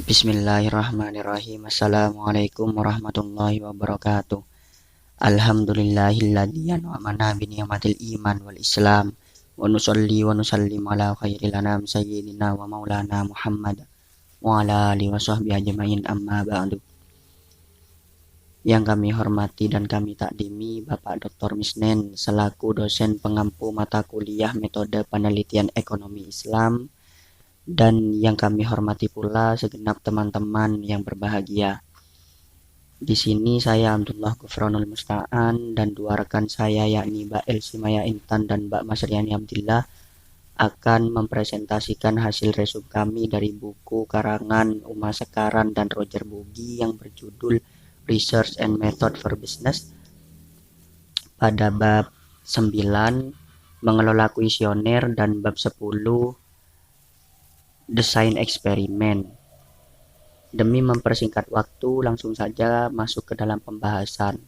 Bismillahirrahmanirrahim. Assalamualaikum warahmatullahi wabarakatuh. Alhamdulillahilladzi an'amana bi ni'matil iman wal islam wa nusalli wa nusallim ala khairil anam sayyidina wa maulana Muhammad wa ala alihi wa sahbihi ajmain, amma ba'du. Yang kami hormati dan kami takdimi Bapak Dr. Misnen selaku dosen pengampu mata kuliah metode penelitian ekonomi Islam, dan yang kami hormati pula segenap teman-teman yang berbahagia. Di sini saya Abdullah Gufronul Musta'an dan dua rekan saya yakni Mbak Elsi Maya Intan dan Mbak Masriani Abdillah akan mempresentasikan hasil resum kami dari buku karangan Uma Sekaran dan Roger Bugi yang berjudul Research and Method for Business pada bab 9 mengelola kuesioner dan bab 10 desain eksperimen. Demi mempersingkat waktu, langsung saja masuk ke dalam pembahasan.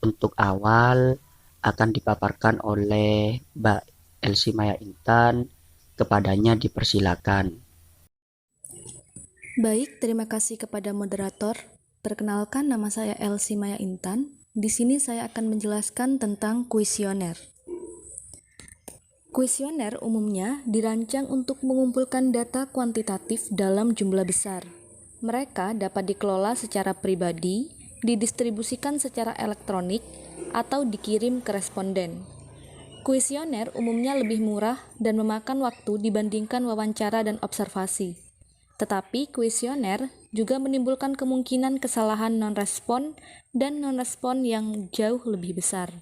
Untuk awal akan dipaparkan oleh Mbak Elsi Maya Intan. Kepadanya dipersilakan. Baik, terima kasih kepada moderator. Perkenalkan, nama saya Elsi Maya Intan. Di sini saya akan menjelaskan tentang kuesioner. Kuesioner umumnya dirancang untuk mengumpulkan data kuantitatif dalam jumlah besar. Mereka dapat dikelola secara pribadi, didistribusikan secara elektronik, atau dikirim ke responden. Kuesioner umumnya lebih murah dan memakan waktu dibandingkan wawancara dan observasi. Tetapi kuesioner juga menimbulkan kemungkinan kesalahan non-respon dan non-respon yang jauh lebih besar.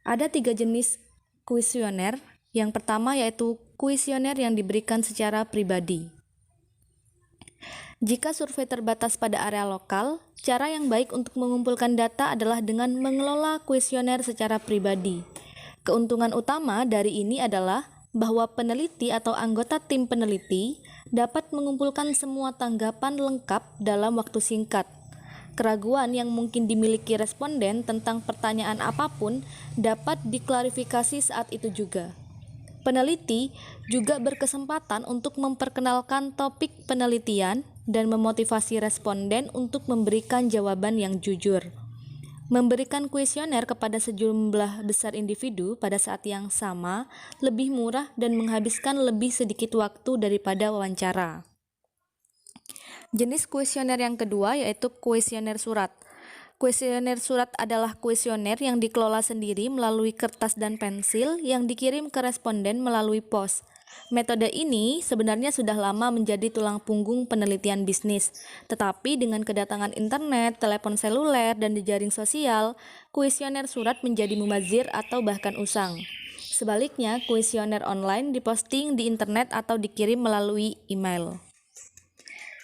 Ada 3 jenis kuesioner. Yang pertama yaitu kuesioner yang diberikan secara pribadi. Jika survei terbatas pada area lokal, cara yang baik untuk mengumpulkan data adalah dengan mengelola kuesioner secara pribadi. Keuntungan utama dari ini adalah bahwa peneliti atau anggota tim peneliti dapat mengumpulkan semua tanggapan lengkap dalam waktu singkat. Keraguan yang mungkin dimiliki responden tentang pertanyaan apapun dapat diklarifikasi saat itu juga. Peneliti juga berkesempatan untuk memperkenalkan topik penelitian dan memotivasi responden untuk memberikan jawaban yang jujur. Memberikan kuesioner kepada sejumlah besar individu pada saat yang sama lebih murah dan menghabiskan lebih sedikit waktu daripada wawancara. Jenis kuesioner yang kedua yaitu kuesioner surat. Kuesioner surat adalah kuesioner yang dikelola sendiri melalui kertas dan pensil yang dikirim ke responden melalui pos. Metode ini sebenarnya sudah lama menjadi tulang punggung penelitian bisnis, tetapi dengan kedatangan internet, telepon seluler, dan jejaring sosial, kuesioner surat menjadi mubazir atau bahkan usang. Sebaliknya, kuesioner online diposting di internet atau dikirim melalui email.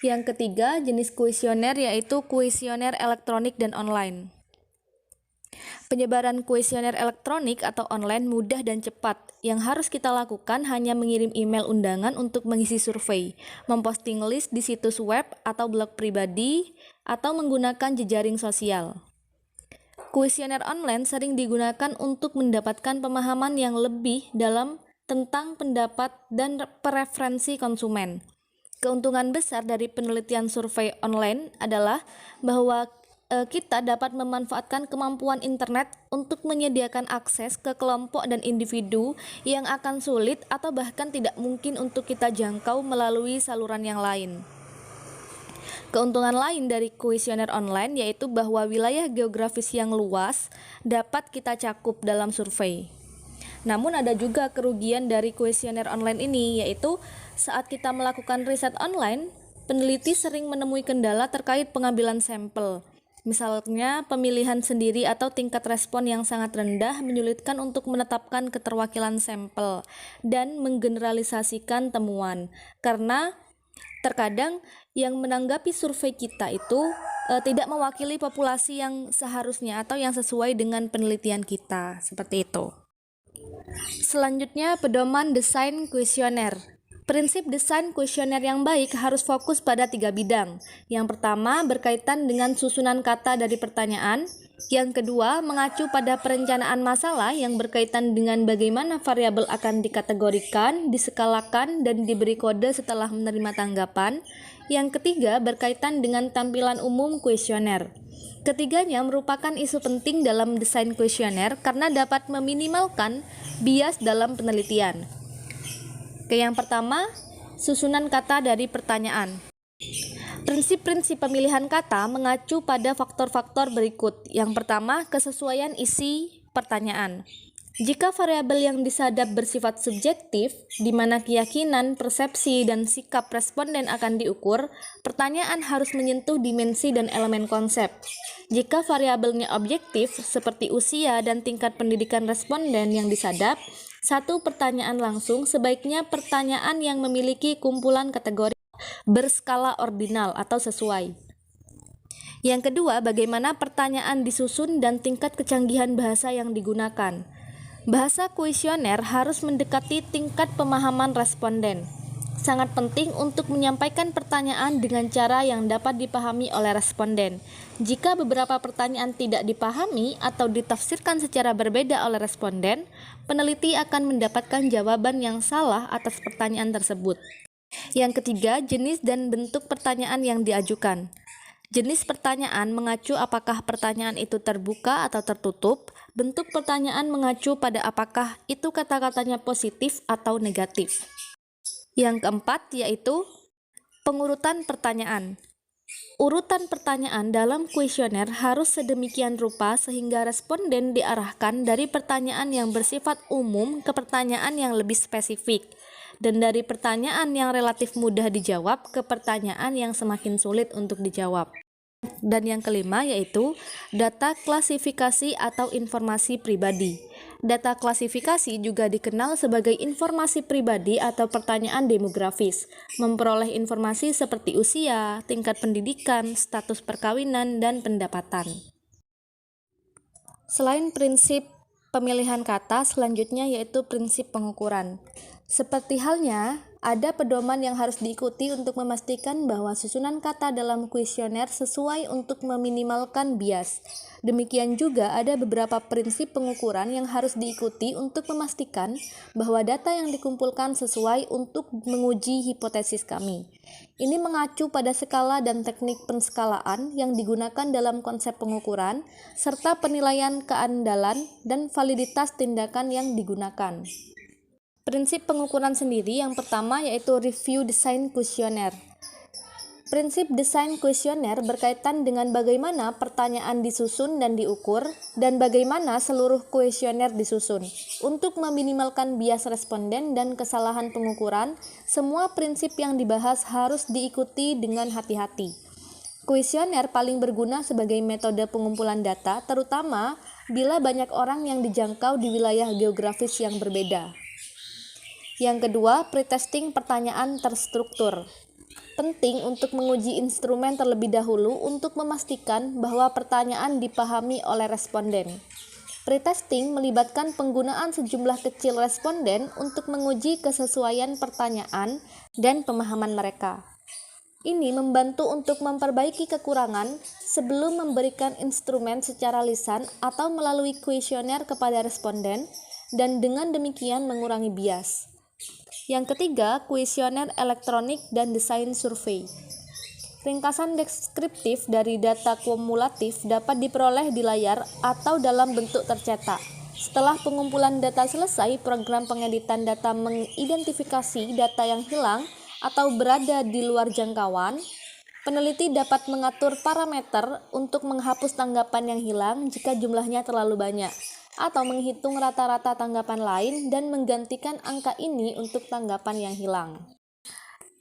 Yang ketiga, jenis kuesioner yaitu kuesioner elektronik dan online. Penyebaran kuesioner elektronik atau online mudah dan cepat. Yang harus kita lakukan hanya mengirim email undangan untuk mengisi survei, memposting list di situs web atau blog pribadi, atau menggunakan jejaring sosial. Kuesioner online sering digunakan untuk mendapatkan pemahaman yang lebih dalam tentang pendapat dan preferensi konsumen. Keuntungan besar dari penelitian survei online adalah bahwa kita dapat memanfaatkan kemampuan internet untuk menyediakan akses ke kelompok dan individu yang akan sulit atau bahkan tidak mungkin untuk kita jangkau melalui saluran yang lain. Keuntungan lain dari kuesioner online yaitu bahwa wilayah geografis yang luas dapat kita cakup dalam survei. Namun ada juga kerugian dari kuesioner online ini, yaitu saat kita melakukan riset online, peneliti sering menemui kendala terkait pengambilan sampel. Misalnya pemilihan sendiri atau tingkat respon yang sangat rendah menyulitkan untuk menetapkan keterwakilan sampel dan menggeneralisasikan temuan. Karena terkadang yang menanggapi survei kita itu tidak mewakili populasi yang seharusnya atau yang sesuai dengan penelitian kita, seperti itu. Selanjutnya, pedoman desain kuesioner. Prinsip desain kuesioner yang baik harus fokus pada 3 bidang. Yang pertama berkaitan dengan susunan kata dari pertanyaan. Yang kedua mengacu pada perencanaan masalah yang berkaitan dengan bagaimana variabel akan dikategorikan, diskalakan, dan diberi kode setelah menerima tanggapan. Yang ketiga berkaitan dengan tampilan umum kuesioner. Ketiganya merupakan isu penting dalam desain kuesioner karena dapat meminimalkan bias dalam penelitian. Yang pertama, susunan kata dari pertanyaan. Prinsip-prinsip pemilihan kata mengacu pada faktor-faktor berikut. Yang pertama, kesesuaian isi pertanyaan. Jika variabel yang disadap bersifat subjektif, di mana keyakinan, persepsi, dan sikap responden akan diukur, pertanyaan harus menyentuh dimensi dan elemen konsep. Jika variabelnya objektif, seperti usia dan tingkat pendidikan responden yang disadap, satu pertanyaan langsung sebaiknya pertanyaan yang memiliki kumpulan kategori berskala ordinal atau sesuai. Yang kedua, bagaimana pertanyaan disusun dan tingkat kecanggihan bahasa yang digunakan. Bahasa kuesioner harus mendekati tingkat pemahaman responden. Sangat penting untuk menyampaikan pertanyaan dengan cara yang dapat dipahami oleh responden. Jika beberapa pertanyaan tidak dipahami atau ditafsirkan secara berbeda oleh responden, peneliti akan mendapatkan jawaban yang salah atas pertanyaan tersebut. Yang ketiga, jenis dan bentuk pertanyaan yang diajukan. Jenis pertanyaan mengacu apakah pertanyaan itu terbuka atau tertutup. Bentuk pertanyaan mengacu pada apakah itu kata-katanya positif atau negatif. Yang keempat yaitu pengurutan pertanyaan. Urutan pertanyaan dalam kuesioner harus sedemikian rupa sehingga responden diarahkan dari pertanyaan yang bersifat umum ke pertanyaan yang lebih spesifik, dan dari pertanyaan yang relatif mudah dijawab ke pertanyaan yang semakin sulit untuk dijawab. Dan yang kelima yaitu data klasifikasi atau informasi pribadi. Data klasifikasi juga dikenal sebagai informasi pribadi atau pertanyaan demografis, memperoleh informasi seperti usia, tingkat pendidikan, status perkawinan, dan pendapatan. Selain prinsip pemilihan kata, selanjutnya yaitu prinsip pengukuran. Seperti halnya, ada pedoman yang harus diikuti untuk memastikan bahwa susunan kata dalam kuesioner sesuai untuk meminimalkan bias. Demikian juga ada beberapa prinsip pengukuran yang harus diikuti untuk memastikan bahwa data yang dikumpulkan sesuai untuk menguji hipotesis kami. Ini mengacu pada skala dan teknik penskalaan yang digunakan dalam konsep pengukuran, serta penilaian keandalan dan validitas tindakan yang digunakan. Prinsip pengukuran sendiri yang pertama yaitu review desain kuesioner. Prinsip desain kuesioner berkaitan dengan bagaimana pertanyaan disusun dan diukur, dan bagaimana seluruh kuesioner disusun. Untuk meminimalkan bias responden dan kesalahan pengukuran, semua prinsip yang dibahas harus diikuti dengan hati-hati. Kuesioner paling berguna sebagai metode pengumpulan data, terutama bila banyak orang yang dijangkau di wilayah geografis yang berbeda. Yang kedua, pretesting pertanyaan terstruktur. Penting untuk menguji instrumen terlebih dahulu untuk memastikan bahwa pertanyaan dipahami oleh responden. Pretesting melibatkan penggunaan sejumlah kecil responden untuk menguji kesesuaian pertanyaan dan pemahaman mereka. Ini membantu untuk memperbaiki kekurangan sebelum memberikan instrumen secara lisan atau melalui kuesioner kepada responden, dan dengan demikian mengurangi bias. Yang ketiga, kuesioner elektronik dan desain survei. Ringkasan deskriptif dari data kumulatif dapat diperoleh di layar atau dalam bentuk tercetak. Setelah pengumpulan data selesai, program pengeditan data mengidentifikasi data yang hilang atau berada di luar jangkauan. Peneliti dapat mengatur parameter untuk menghapus tanggapan yang hilang jika jumlahnya terlalu banyak, atau menghitung rata-rata tanggapan lain dan menggantikan angka ini untuk tanggapan yang hilang.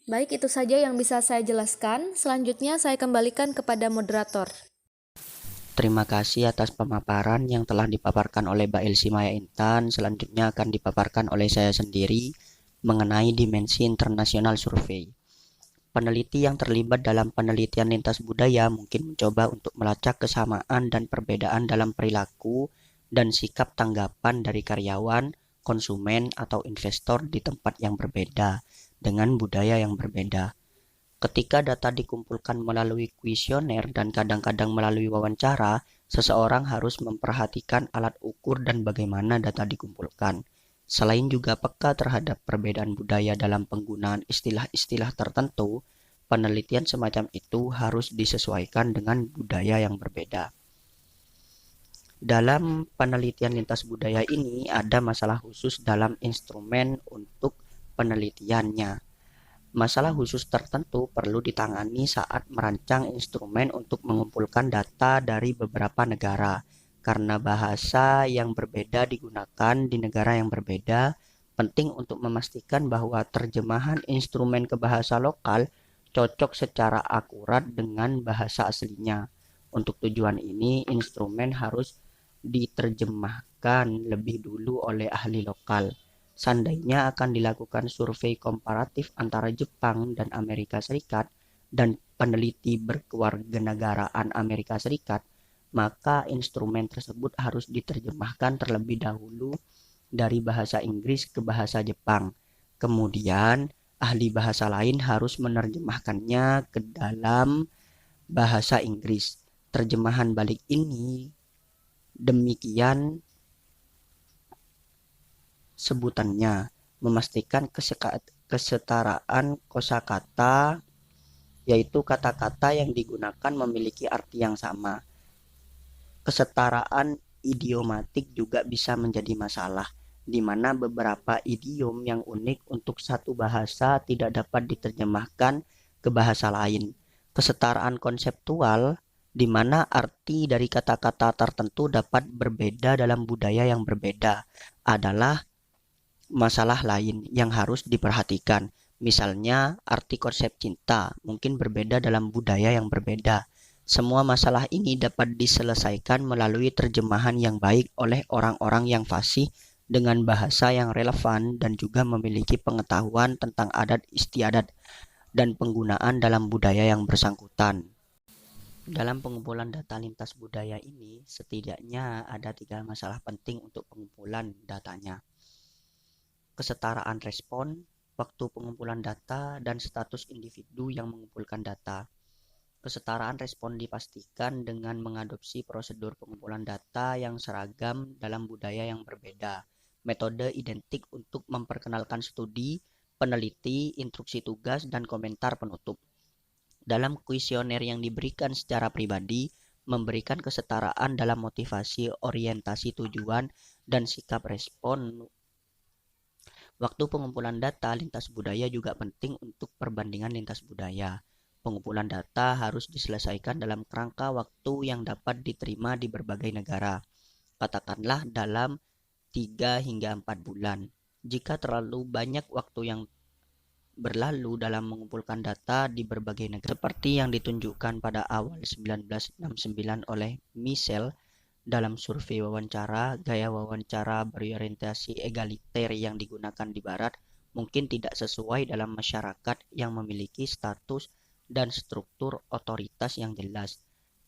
Baik, itu saja yang bisa saya jelaskan. Selanjutnya saya kembalikan kepada moderator. Terima kasih atas pemaparan yang telah dipaparkan oleh Mbak Elsie Maya Intan. Selanjutnya akan dipaparkan oleh saya sendiri mengenai dimensi internasional survei. Peneliti yang terlibat dalam penelitian lintas budaya mungkin mencoba untuk melacak kesamaan dan perbedaan dalam perilaku dan sikap tanggapan dari karyawan, konsumen, atau investor di tempat yang berbeda. dengan budaya yang berbeda. Ketika data dikumpulkan melalui kuesioner dan kadang-kadang melalui wawancara, seseorang harus memperhatikan alat ukur dan bagaimana data dikumpulkan. Selain juga peka terhadap perbedaan budaya dalam penggunaan istilah-istilah tertentu, penelitian semacam itu harus disesuaikan dengan budaya yang berbeda. Dalam penelitian lintas budaya ini ada masalah khusus dalam instrumen untuk penelitiannya. Masalah khusus tertentu perlu ditangani saat merancang instrumen untuk mengumpulkan data dari beberapa negara. Karena bahasa yang berbeda digunakan di negara yang berbeda, penting untuk memastikan bahwa terjemahan instrumen ke bahasa lokal cocok secara akurat dengan bahasa aslinya. Untuk tujuan ini, instrumen harus diterjemahkan lebih dulu oleh ahli lokal. Seandainya akan dilakukan survei komparatif antara Jepang dan Amerika Serikat dan peneliti berkewarganegaraan Amerika Serikat, maka instrumen tersebut harus diterjemahkan terlebih dahulu dari bahasa Inggris ke bahasa Jepang. Kemudian, ahli bahasa lain harus menerjemahkannya ke dalam bahasa Inggris. Terjemahan balik ini demikian sebutannya, memastikan kesetaraan kosakata, yaitu kata-kata yang digunakan memiliki arti yang sama. Kesetaraan idiomatik juga bisa menjadi masalah, di mana beberapa idiom yang unik untuk satu bahasa tidak dapat diterjemahkan ke bahasa lain. Kesetaraan konseptual, di mana arti dari kata-kata tertentu dapat berbeda dalam budaya yang berbeda, adalah masalah lain yang harus diperhatikan. Misalnya, arti konsep cinta mungkin berbeda dalam budaya yang berbeda. Semua masalah ini dapat diselesaikan melalui terjemahan yang baik oleh orang-orang yang fasih dengan bahasa yang relevan dan juga memiliki pengetahuan tentang adat istiadat dan penggunaan dalam budaya yang bersangkutan. Dalam pengumpulan data lintas budaya ini, setidaknya ada 3 masalah penting untuk pengumpulan datanya. Kesetaraan respon, waktu pengumpulan data, dan status individu yang mengumpulkan data. Kesetaraan respon dipastikan dengan mengadopsi prosedur pengumpulan data yang seragam dalam budaya yang berbeda. Metode identik untuk memperkenalkan studi, peneliti, instruksi tugas, dan komentar penutup. Dalam kuesioner yang diberikan secara pribadi, memberikan kesetaraan dalam motivasi, orientasi tujuan, dan sikap respon. Waktu pengumpulan data lintas budaya juga penting untuk perbandingan lintas budaya. Pengumpulan data harus diselesaikan dalam kerangka waktu yang dapat diterima di berbagai negara. Katakanlah dalam 3 hingga 4 bulan. Jika terlalu banyak waktu yang berlalu dalam mengumpulkan data di berbagai negara, seperti yang ditunjukkan pada awal 1969 oleh Michel dalam survei wawancara, gaya wawancara berorientasi egaliter yang digunakan di Barat mungkin tidak sesuai dalam masyarakat yang memiliki status dan struktur otoritas yang jelas.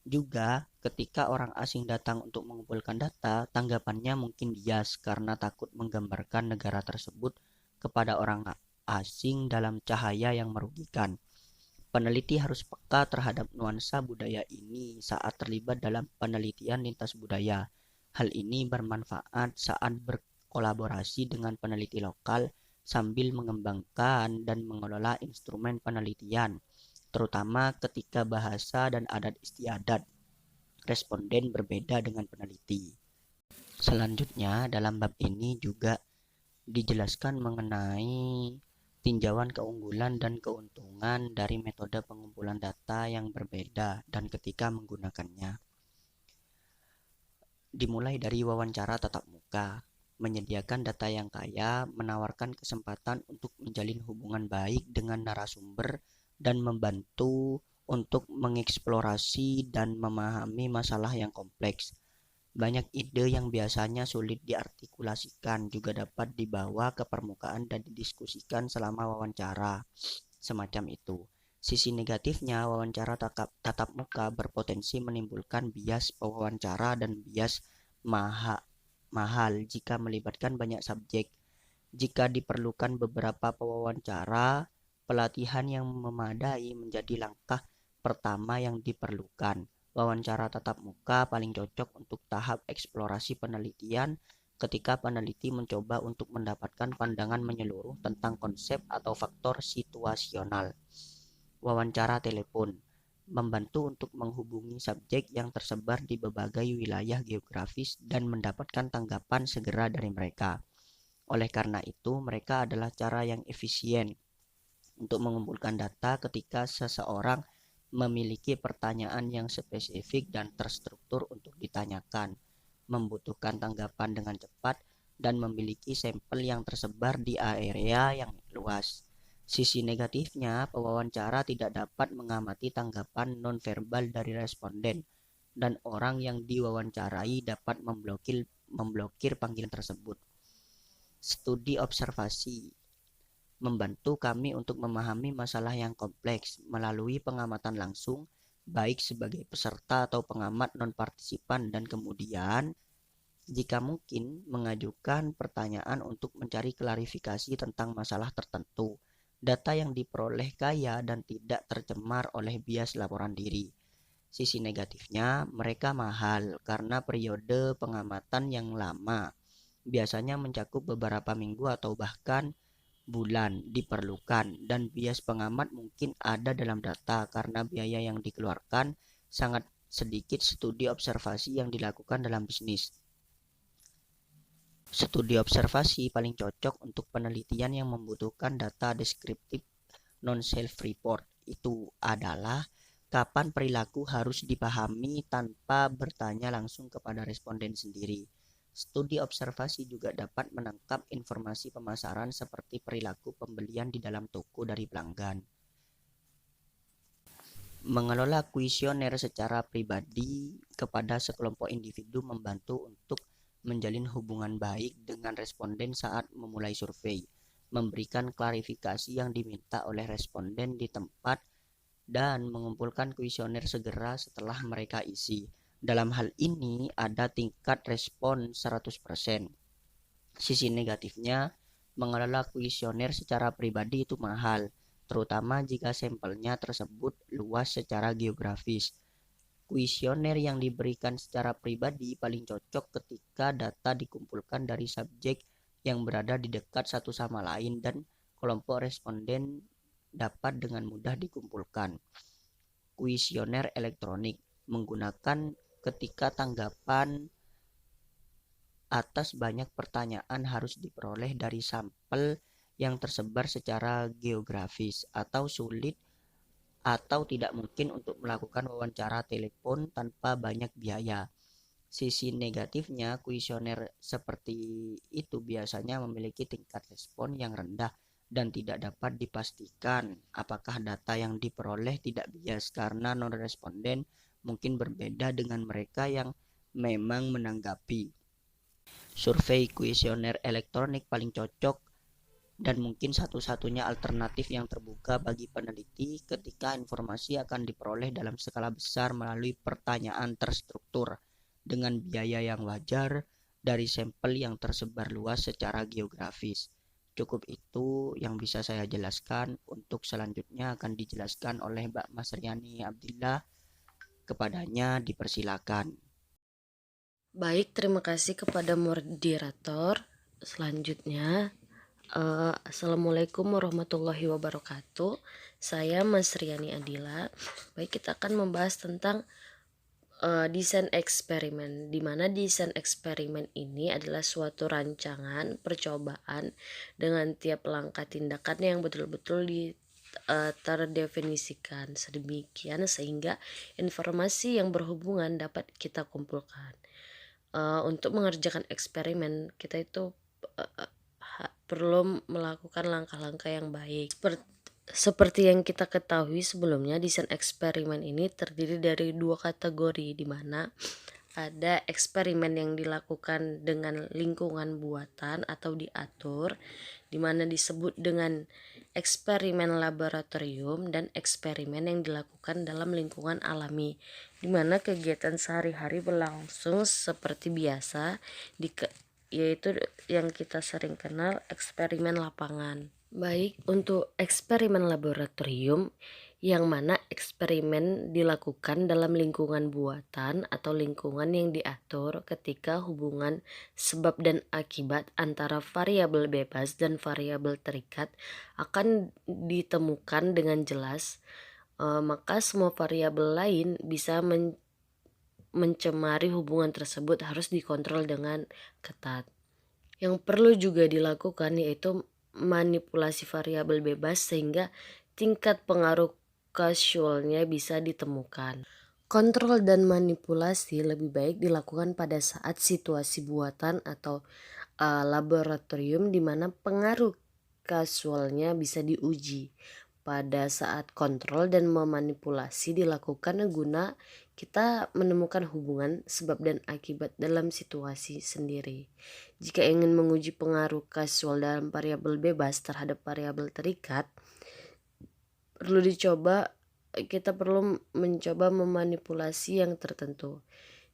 Juga, ketika orang asing datang untuk mengumpulkan data, tanggapannya mungkin bias karena takut menggambarkan negara tersebut kepada orang asing dalam cahaya yang merugikan. Peneliti harus peka terhadap nuansa budaya ini saat terlibat dalam penelitian lintas budaya. Hal ini bermanfaat saat berkolaborasi dengan peneliti lokal sambil mengembangkan dan mengelola instrumen penelitian, terutama ketika bahasa dan adat istiadat responden berbeda dengan peneliti. Selanjutnya, dalam bab ini juga dijelaskan mengenai tinjauan keunggulan dan keuntungan dari metode pengumpulan data yang berbeda dan ketika menggunakannya. Dimulai dari wawancara tatap muka, menyediakan data yang kaya, menawarkan kesempatan untuk menjalin hubungan baik dengan narasumber dan membantu untuk mengeksplorasi dan memahami masalah yang kompleks. Banyak ide yang biasanya sulit diartikulasikan juga dapat dibawa ke permukaan dan didiskusikan selama wawancara. Semacam itu. Sisi negatifnya, wawancara tatap muka berpotensi menimbulkan bias pewawancara dan bias mahal jika melibatkan banyak subjek. Jika diperlukan beberapa pewawancara, pelatihan yang memadai menjadi langkah pertama yang diperlukan. Wawancara tatap muka paling cocok untuk tahap eksplorasi penelitian ketika peneliti mencoba untuk mendapatkan pandangan menyeluruh tentang konsep atau faktor situasional. Wawancara telepon membantu untuk menghubungi subjek yang tersebar di berbagai wilayah geografis dan mendapatkan tanggapan segera dari mereka. Oleh karena itu, mereka adalah cara yang efisien untuk mengumpulkan data ketika seseorang memiliki pertanyaan yang spesifik dan terstruktur untuk ditanyakan, membutuhkan tanggapan dengan cepat, dan memiliki sampel yang tersebar di area yang luas. Sisi negatifnya, pewawancara tidak dapat mengamati tanggapan nonverbal dari responden, dan orang yang diwawancarai dapat memblokir panggilan tersebut. Studi observasi membantu kami untuk memahami masalah yang kompleks melalui pengamatan langsung, baik sebagai peserta atau pengamat non-partisipan, dan kemudian, jika mungkin, mengajukan pertanyaan untuk mencari klarifikasi tentang masalah tertentu. Data yang diperoleh kaya dan tidak tercemar oleh bias laporan diri. Sisi negatifnya, mereka mahal karena periode pengamatan yang lama, biasanya mencakup beberapa minggu atau bahkan bulan diperlukan, dan bias pengamat mungkin ada dalam data karena biaya yang dikeluarkan sangat sedikit. Studi observasi yang dilakukan dalam bisnis. Studi observasi paling cocok untuk penelitian yang membutuhkan data deskriptif non-self-report itu adalah kapan perilaku harus dipahami tanpa bertanya langsung kepada responden sendiri. Studi observasi juga dapat menangkap informasi pemasaran seperti perilaku pembelian di dalam toko dari pelanggan. Mengelola kuesioner secara pribadi kepada sekelompok individu membantu untuk menjalin hubungan baik dengan responden saat memulai survei, memberikan klarifikasi yang diminta oleh responden di tempat, dan mengumpulkan kuesioner segera setelah mereka isi. Dalam hal ini ada tingkat respon 100%. Sisi negatifnya, mengelola kuesioner secara pribadi itu mahal, terutama jika sampelnya tersebut luas secara geografis. Kuesioner yang diberikan secara pribadi paling cocok ketika data dikumpulkan dari subjek yang berada di dekat satu sama lain dan kelompok responden dapat dengan mudah dikumpulkan. Kuesioner elektronik menggunakan ketika tanggapan atas banyak pertanyaan harus diperoleh dari sampel yang tersebar secara geografis atau sulit atau tidak mungkin untuk melakukan wawancara telepon tanpa banyak biaya. Sisi negatifnya, kuesioner seperti itu biasanya memiliki tingkat respon yang rendah dan tidak dapat dipastikan apakah data yang diperoleh tidak bias karena non-responden mungkin berbeda dengan mereka yang memang menanggapi. Survei kuesioner elektronik paling cocok dan mungkin satu-satunya alternatif yang terbuka bagi peneliti ketika informasi akan diperoleh dalam skala besar melalui pertanyaan terstruktur dengan biaya yang wajar dari sampel yang tersebar luas secara geografis. Cukup itu yang bisa saya jelaskan. Untuk selanjutnya akan dijelaskan oleh Mbak Masriani Abdillah. Kepadanya dipersilakan. Baik, terima kasih kepada moderator. Selanjutnya, Assalamualaikum warahmatullahi wabarakatuh. Saya Mas Riani Adila. Baik, kita akan membahas tentang desain eksperimen, di mana desain eksperimen ini adalah suatu rancangan percobaan dengan tiap langkah tindakan yang betul-betul terdefinisikan sedemikian sehingga informasi yang berhubungan dapat kita kumpulkan. Untuk mengerjakan eksperimen kita itu perlu melakukan langkah-langkah yang baik. Seperti yang kita ketahui sebelumnya, desain eksperimen ini terdiri dari dua kategori, di mana ada eksperimen yang dilakukan dengan lingkungan buatan atau diatur, di mana disebut dengan eksperimen laboratorium, dan eksperimen yang dilakukan dalam lingkungan alami, di mana kegiatan sehari-hari berlangsung seperti biasa yaitu yang kita sering kenal eksperimen lapangan. Baik, untuk eksperimen laboratorium, yang mana eksperimen dilakukan dalam lingkungan buatan atau lingkungan yang diatur ketika hubungan sebab dan akibat antara variabel bebas dan variabel terikat akan ditemukan dengan jelas, maka semua variabel lain bisa mencemari hubungan tersebut harus dikontrol dengan ketat. Yang perlu juga dilakukan yaitu manipulasi variabel bebas sehingga tingkat pengaruh casualnya bisa ditemukan. Kontrol dan manipulasi lebih baik dilakukan pada saat situasi buatan atau laboratorium di mana pengaruh casualnya bisa diuji. Pada saat kontrol dan memanipulasi dilakukan guna kita menemukan hubungan sebab dan akibat dalam situasi sendiri. Jika ingin menguji pengaruh casual dalam variabel bebas terhadap variabel terikat, kita perlu mencoba memanipulasi yang tertentu,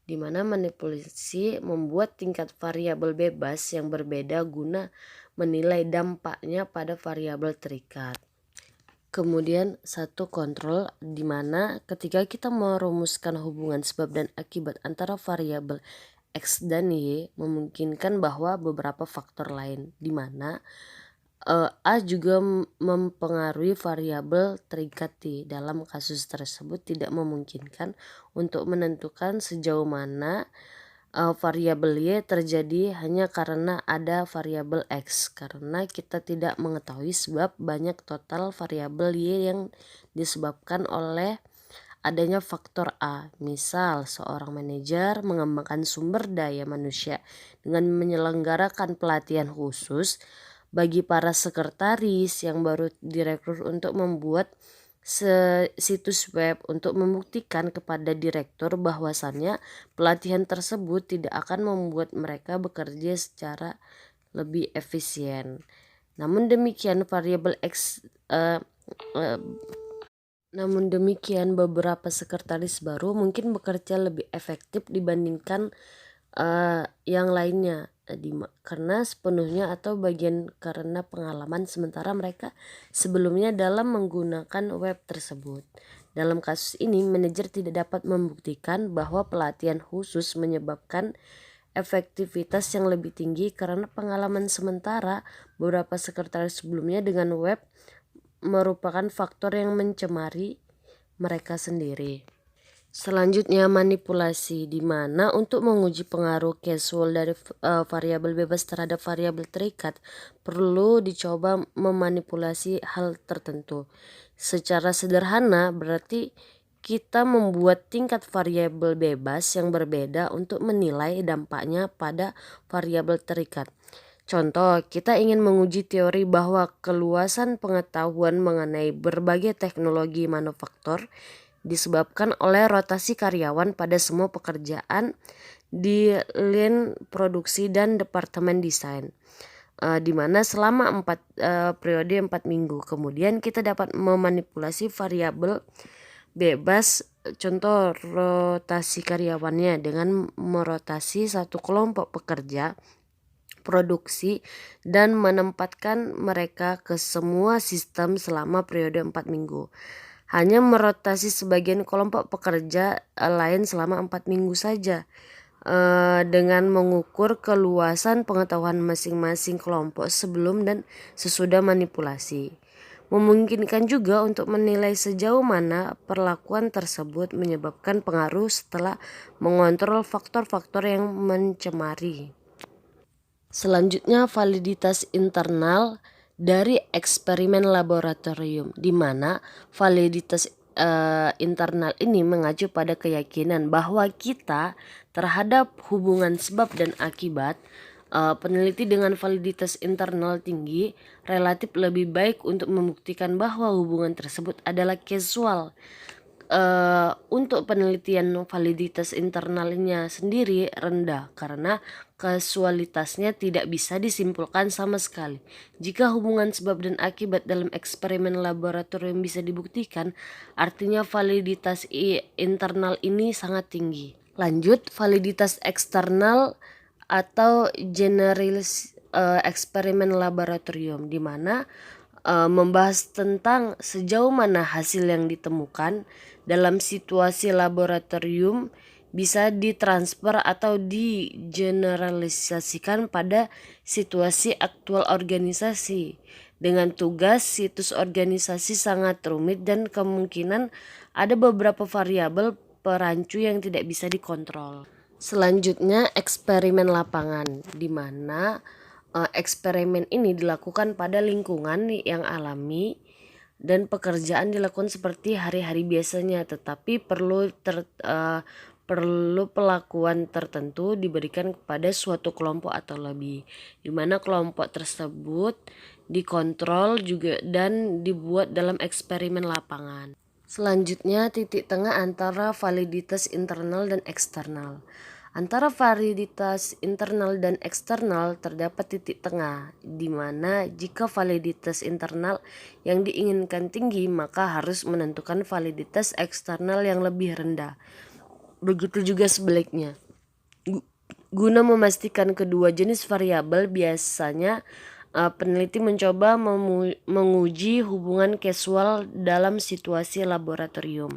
di mana manipulasi membuat tingkat variabel bebas yang berbeda guna menilai dampaknya pada variabel terikat. Kemudian satu kontrol, di mana ketika kita merumuskan hubungan sebab dan akibat antara variabel X dan Y memungkinkan bahwa beberapa faktor lain, di mana A juga mempengaruhi variabel terikat T. Dalam kasus tersebut tidak memungkinkan untuk menentukan sejauh mana variabel Y terjadi hanya karena ada variabel X, karena kita tidak mengetahui sebab banyak total variabel Y yang disebabkan oleh adanya faktor A. Misal, seorang manajer mengembangkan sumber daya manusia dengan menyelenggarakan pelatihan khusus bagi para sekretaris yang baru direkrut untuk membuat situs web untuk membuktikan kepada direktur bahwasannya pelatihan tersebut tidak akan membuat mereka bekerja secara lebih efisien. Namun demikian beberapa sekretaris baru mungkin bekerja lebih efektif dibandingkan yang lainnya, karena sepenuhnya atau bagian karena pengalaman sementara mereka sebelumnya dalam menggunakan web tersebut. Dalam kasus ini, manajer tidak dapat membuktikan bahwa pelatihan khusus menyebabkan efektivitas yang lebih tinggi karena pengalaman sementara beberapa sekretaris sebelumnya dengan web merupakan faktor yang mencemari mereka sendiri. Selanjutnya manipulasi, di mana untuk menguji pengaruh casual dari variabel bebas terhadap variabel terikat perlu dicoba memanipulasi hal tertentu. Secara sederhana berarti kita membuat tingkat variabel bebas yang berbeda untuk menilai dampaknya pada variabel terikat. Contoh, kita ingin menguji teori bahwa keluasan pengetahuan mengenai berbagai teknologi manufaktur disebabkan oleh rotasi karyawan pada semua pekerjaan di line produksi dan departemen desain, di mana selama 4 minggu. Kemudian kita dapat memanipulasi variabel bebas, contoh rotasi karyawannya, dengan merotasi satu kelompok pekerja produksi dan menempatkan mereka ke semua sistem selama periode 4 minggu. Hanya merotasi sebagian kelompok pekerja lain selama 4 minggu saja, dengan mengukur keluasan pengetahuan masing-masing kelompok sebelum dan sesudah manipulasi. Memungkinkan juga untuk menilai sejauh mana perlakuan tersebut menyebabkan pengaruh setelah mengontrol faktor-faktor yang mencemari. Selanjutnya, validitas internal dari eksperimen laboratorium, di mana validitas internal ini mengacu pada keyakinan bahwa kita terhadap hubungan sebab dan akibat. Peneliti dengan validitas internal tinggi relatif lebih baik untuk membuktikan bahwa hubungan tersebut adalah casual. Untuk penelitian validitas internalnya sendiri rendah karena kasualitasnya tidak bisa disimpulkan sama sekali. Jika hubungan sebab dan akibat dalam eksperimen laboratorium bisa dibuktikan, artinya validitas internal ini sangat tinggi. Lanjut, validitas eksternal atau generalis eksperimen laboratorium, di mana membahas tentang sejauh mana hasil yang ditemukan dalam situasi laboratorium bisa ditransfer atau digeneralisasikan pada situasi aktual organisasi. Dengan tugas situs organisasi sangat rumit dan kemungkinan ada beberapa variabel perancu yang tidak bisa dikontrol. Selanjutnya eksperimen lapangan, di mana eksperimen ini dilakukan pada lingkungan yang alami dan pekerjaan dilakukan seperti hari-hari biasanya, tetapi perlu pelakuan tertentu diberikan kepada suatu kelompok atau lebih, di mana kelompok tersebut dikontrol juga dan dibuat dalam eksperimen lapangan. Selanjutnya titik tengah antara validitas internal dan eksternal. Antara validitas internal dan eksternal terdapat titik tengah, di mana jika validitas internal yang diinginkan tinggi, maka harus menentukan validitas eksternal yang lebih rendah. Begitu juga sebaliknya. Guna memastikan kedua jenis variabel, biasanya peneliti mencoba menguji hubungan kausal dalam situasi laboratorium.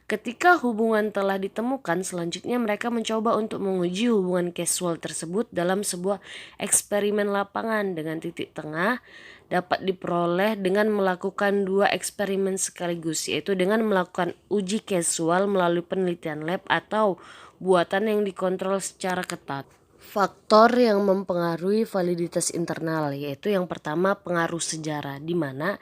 Ketika hubungan telah ditemukan, selanjutnya mereka mencoba untuk menguji hubungan kausal tersebut dalam sebuah eksperimen lapangan dengan titik tengah dapat diperoleh dengan melakukan dua eksperimen sekaligus, yaitu dengan melakukan uji kausal melalui penelitian lab atau buatan yang dikontrol secara ketat. Faktor yang mempengaruhi validitas internal, yaitu yang pertama pengaruh sejarah, di mana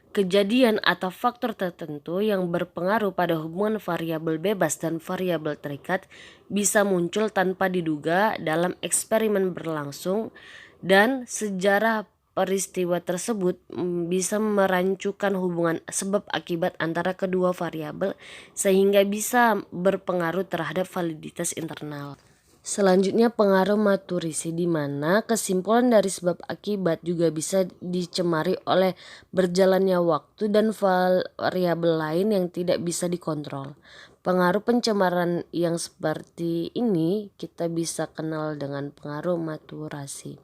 kejadian atau faktor tertentu yang berpengaruh pada hubungan variabel bebas dan variabel terikat bisa muncul tanpa diduga dalam eksperimen berlangsung, dan sejarah peristiwa tersebut bisa merancukan hubungan sebab akibat antara kedua variabel sehingga bisa berpengaruh terhadap validitas internal. Selanjutnya pengaruh maturisi, di mana kesimpulan dari sebab akibat juga bisa dicemari oleh berjalannya waktu dan variabel lain yang tidak bisa dikontrol. Pengaruh pencemaran yang seperti ini kita bisa kenal dengan pengaruh maturasi.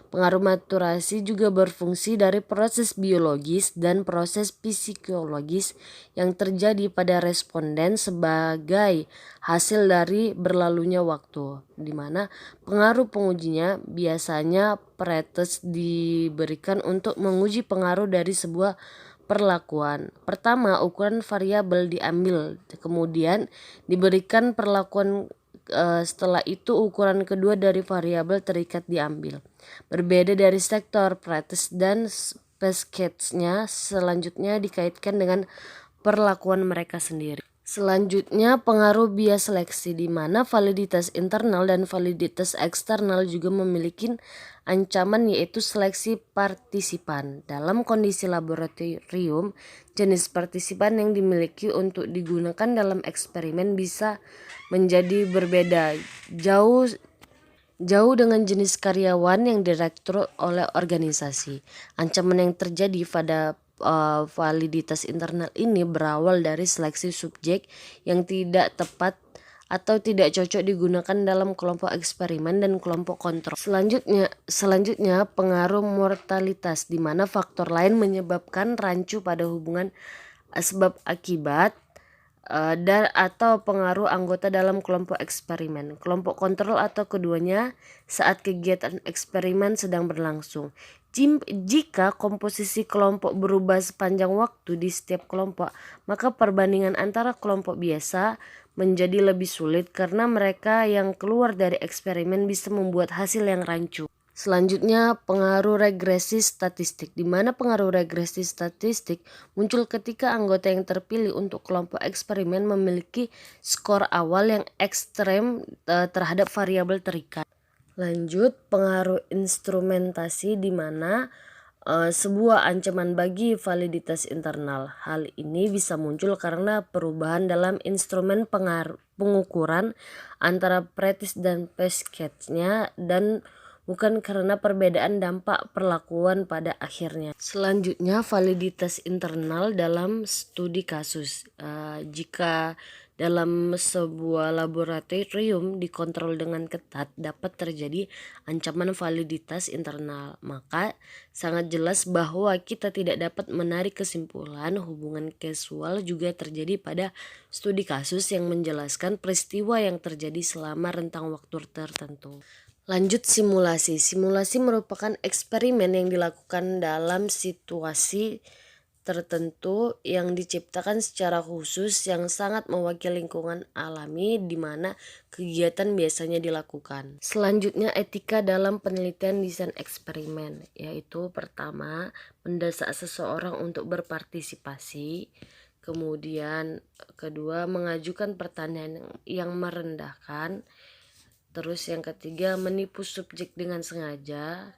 Pengaruh maturasi juga berfungsi dari proses biologis dan proses psikologis yang terjadi pada responden sebagai hasil dari berlalunya waktu, di mana pengaruh pengujinya biasanya pretest diberikan untuk menguji pengaruh dari sebuah perlakuan. Pertama, ukuran variabel diambil, kemudian diberikan perlakuan, setelah itu ukuran kedua dari variabel terikat diambil. Berbeda dari sektor pretest dan Pesquet-nya, selanjutnya dikaitkan dengan perlakuan mereka sendiri. Selanjutnya pengaruh bias seleksi, di mana validitas internal dan validitas eksternal juga memiliki ancaman, yaitu seleksi partisipan. Dalam kondisi laboratorium, jenis partisipan yang dimiliki untuk digunakan dalam eksperimen bisa menjadi berbeda jauh dengan jenis karyawan yang direkrut oleh organisasi. Ancaman yang terjadi pada validitas internal ini berawal dari seleksi subjek yang tidak tepat atau tidak cocok digunakan dalam kelompok eksperimen dan kelompok kontrol. Selanjutnya pengaruh mortalitas, di mana faktor lain menyebabkan rancu pada hubungan sebab akibat dan atau pengaruh anggota dalam kelompok eksperimen, kelompok kontrol atau keduanya saat kegiatan eksperimen sedang berlangsung. Jika komposisi kelompok berubah sepanjang waktu di setiap kelompok, maka perbandingan antara kelompok biasa menjadi lebih sulit karena mereka yang keluar dari eksperimen bisa membuat hasil yang rancu. Selanjutnya pengaruh regresi statistik, di mana pengaruh regresi statistik muncul ketika anggota yang terpilih untuk kelompok eksperimen memiliki skor awal yang ekstrem terhadap variabel terikat. Lanjut, pengaruh instrumentasi, di mana sebuah ancaman bagi validitas internal. Hal ini bisa muncul karena perubahan dalam instrumen pengukuran antara pretest dan Pesquet-nya dan bukan karena perbedaan dampak perlakuan pada akhirnya. Selanjutnya, validitas internal dalam studi kasus. Jika dalam sebuah laboratorium dikontrol dengan ketat, dapat terjadi ancaman validitas internal. Maka sangat jelas bahwa kita tidak dapat menarik kesimpulan hubungan kausal juga terjadi pada studi kasus yang menjelaskan peristiwa yang terjadi selama rentang waktu tertentu. Lanjut, simulasi. Simulasi merupakan eksperimen yang dilakukan dalam situasi tertentu yang diciptakan secara khusus yang sangat mewakili lingkungan alami di mana kegiatan biasanya dilakukan. Selanjutnya, etika dalam penelitian desain eksperimen, yaitu pertama, mendesak seseorang untuk berpartisipasi. Kemudian kedua, mengajukan pertanyaan yang merendahkan. Terus yang ketiga, menipu subjek dengan sengaja.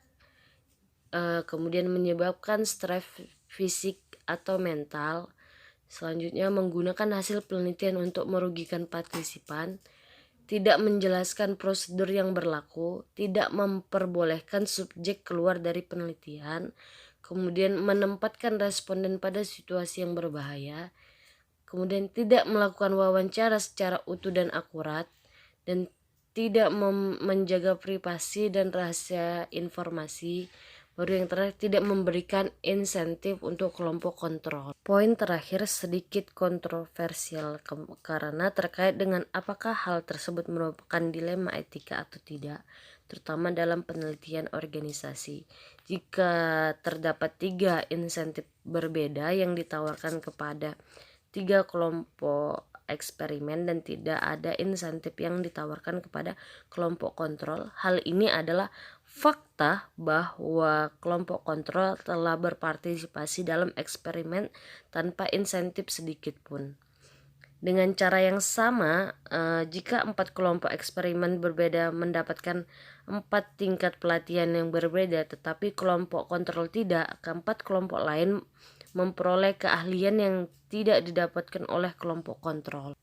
Kemudian menyebabkan stres fisik atau mental. Selanjutnya, menggunakan hasil penelitian untuk merugikan partisipan. Tidak menjelaskan prosedur yang berlaku. Tidak memperbolehkan subjek keluar dari penelitian. Kemudian menempatkan responden pada situasi yang berbahaya. Kemudian tidak melakukan wawancara secara utuh dan akurat. Dan tidak menjaga privasi dan rahasia informasi. Baru yang terakhir, tidak memberikan insentif untuk kelompok kontrol. Poin terakhir sedikit kontroversial karena terkait dengan apakah hal tersebut merupakan dilema etika atau tidak, terutama dalam penelitian organisasi. Jika terdapat 3 insentif berbeda yang ditawarkan kepada 3 kelompok eksperimen dan tidak ada insentif yang ditawarkan kepada kelompok kontrol, hal ini adalah fakta bahwa kelompok kontrol telah berpartisipasi dalam eksperimen tanpa insentif sedikit pun. Dengan cara yang sama, jika 4 kelompok eksperimen berbeda mendapatkan 4 tingkat pelatihan yang berbeda, tetapi kelompok kontrol tidak, keempat kelompok lain memperoleh keahlian yang tidak didapatkan oleh kelompok kontrol.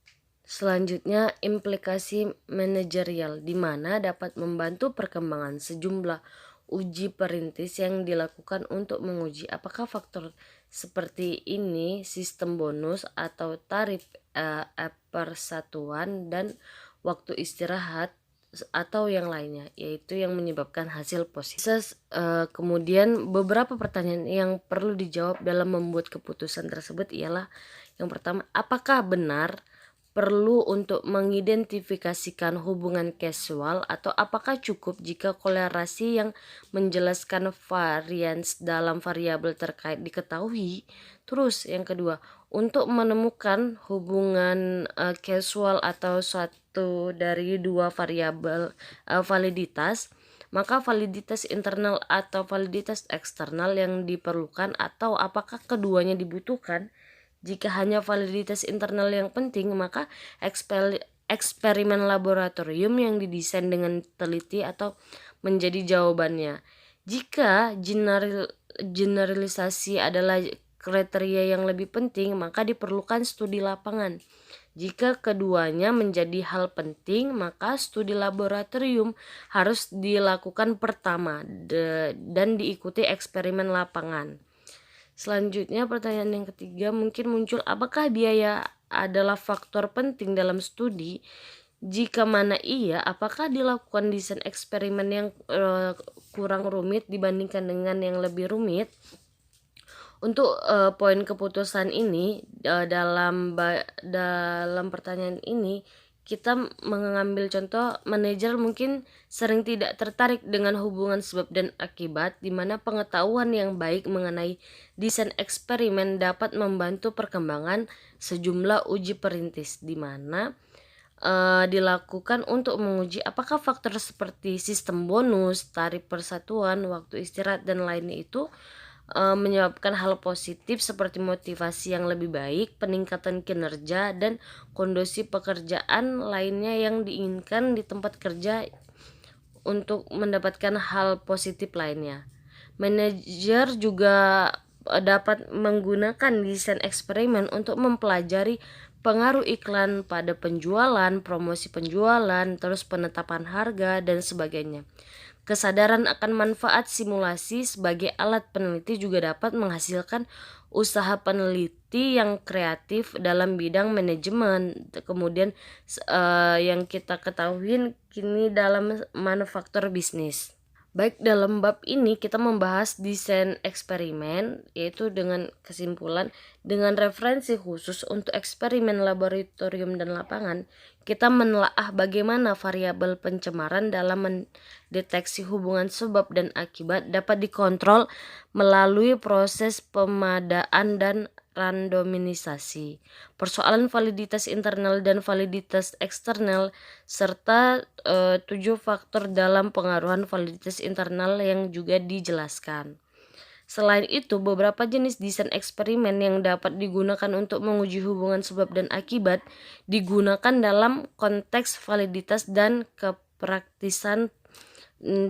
Selanjutnya, implikasi manajerial, di mana dapat membantu perkembangan sejumlah uji perintis yang dilakukan untuk menguji apakah faktor seperti ini, sistem bonus atau tarif persatuan dan waktu istirahat atau yang lainnya, yaitu yang menyebabkan hasil positif. Kemudian beberapa pertanyaan yang perlu dijawab dalam membuat keputusan tersebut ialah yang pertama, apakah benar perlu untuk mengidentifikasikan hubungan kausal atau apakah cukup jika kolerasi yang menjelaskan varians dalam variabel terkait diketahui. Terus yang kedua, untuk menemukan hubungan kausal atau suatu dari 2 variabel validitas, maka validitas internal atau validitas eksternal yang diperlukan atau apakah keduanya dibutuhkan. Jika hanya validitas internal yang penting, maka eksperimen laboratorium yang didesain dengan teliti atau menjadi jawabannya. Jika generalisasi adalah kriteria yang lebih penting, maka diperlukan studi lapangan. Jika keduanya menjadi hal penting, maka studi laboratorium harus dilakukan pertama dan diikuti eksperimen lapangan. Selanjutnya, pertanyaan yang ketiga mungkin muncul, apakah biaya adalah faktor penting dalam studi? Jika mana iya, apakah dilakukan desain eksperimen yang kurang rumit dibandingkan dengan yang lebih rumit? Untuk poin keputusan ini, dalam pertanyaan ini kita mengambil contoh manajer mungkin sering tidak tertarik dengan hubungan sebab dan akibat, di mana pengetahuan yang baik mengenai desain eksperimen dapat membantu perkembangan sejumlah uji perintis, di mana dilakukan untuk menguji apakah faktor seperti sistem bonus, tarif persatuan, waktu istirahat dan lainnya itu menyebabkan hal positif seperti motivasi yang lebih baik, peningkatan kinerja, dan kondisi pekerjaan lainnya yang diinginkan di tempat kerja untuk mendapatkan hal positif lainnya. Manajer juga dapat menggunakan desain eksperimen untuk mempelajari pengaruh iklan pada penjualan, promosi penjualan, terus penetapan harga, dan sebagainya. Kesadaran akan manfaat simulasi sebagai alat peneliti juga dapat menghasilkan usaha peneliti yang kreatif dalam bidang manajemen. Kemudian yang kita ketahui kini dalam manufaktur bisnis. Baik, dalam bab ini kita membahas desain eksperimen, yaitu dengan kesimpulan dengan referensi khusus untuk eksperimen laboratorium dan lapangan, kita menelaah bagaimana variabel pencemaran dalam mendeteksi hubungan sebab dan akibat dapat dikontrol melalui proses pemadaan dan randomisasi. Persoalan validitas internal dan validitas eksternal serta 7 faktor dalam pengaruhan validitas internal yang juga dijelaskan. Selain itu, beberapa jenis desain eksperimen yang dapat digunakan untuk menguji hubungan sebab dan akibat digunakan dalam konteks validitas dan kepraktisan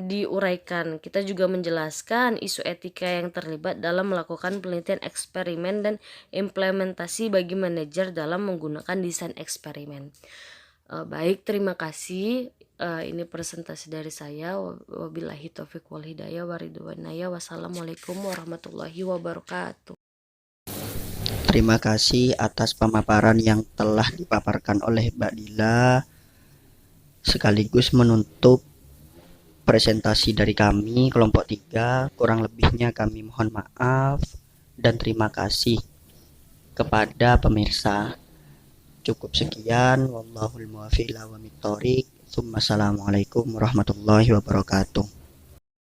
diuraikan. Kita juga menjelaskan isu etika yang terlibat dalam melakukan penelitian eksperimen dan implementasi bagi manajer dalam menggunakan desain eksperimen. Baik, terima kasih. Ini presentasi dari saya. Wabillahi taufiq wal hidayah waridwanaya. Wassalamualaikum warahmatullahi wabarakatuh. Terima kasih atas pemaparan yang telah dipaparkan oleh Mbak Dila, sekaligus menutup presentasi dari kami kelompok 3. Kurang lebihnya kami mohon maaf dan terima kasih kepada pemirsa. Cukup sekian, wallahul muwaffiq ila aqwamit thoriq. Assalamualaikum warahmatullahi wabarakatuh.